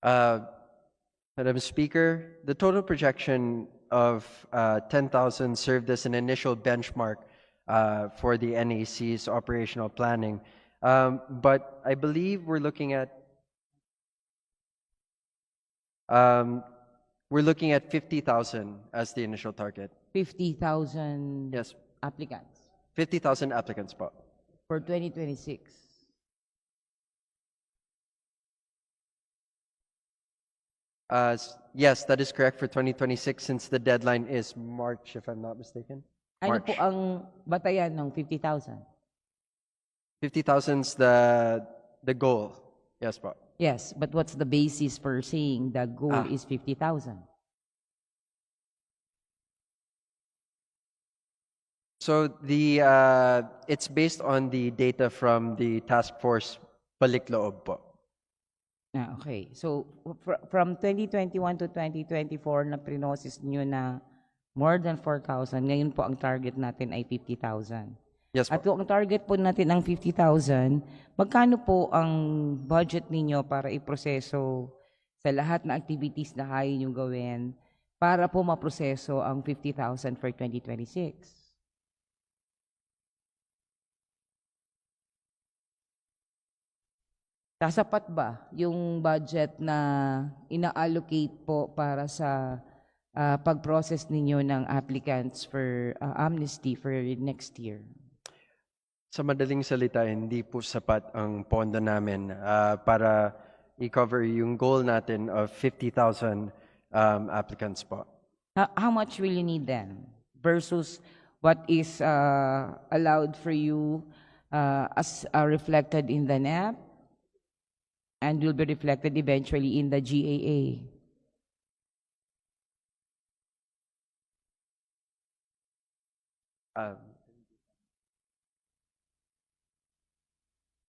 Uh, Madam Speaker, the total projection of 10,000 served as an initial benchmark for the NAC's operational planning. But I believe um, we're looking at 50,000 as the initial target. 50,000 Yes, applicants 50,000 applicants po. for 2026. Yes, that is correct for 2026 since the deadline is March, if I'm not mistaken. Ano po March. ang batayan ng 50,000? 50,000 is the goal. Yes po. Yes, but what's the basis for saying the goal Ah. is 50,000? So it's based on the data from the task force Balik Loob po. Okay. So, from 2021 to 2024 na prinosis nyo na more than 4,000, ngayon po ang target natin ay 50,000. Yes po. At kung ang target po natin ang 50,000, magkano po ang budget ninyo para iproseso sa lahat na activities na kaya nyo gawin para po maproseso ang 50,000 for 2026? Sasapat ba yung budget na ina-allocate po para sa pag-process ninyo ng applicants for amnesty for next year? Sa madaling salita, hindi po sapat ang pondo namin para i-cover yung goal natin of 50,000 applicants po. How much will you need then versus what is allowed for you as reflected in the NAP and will be reflected eventually in the GAA?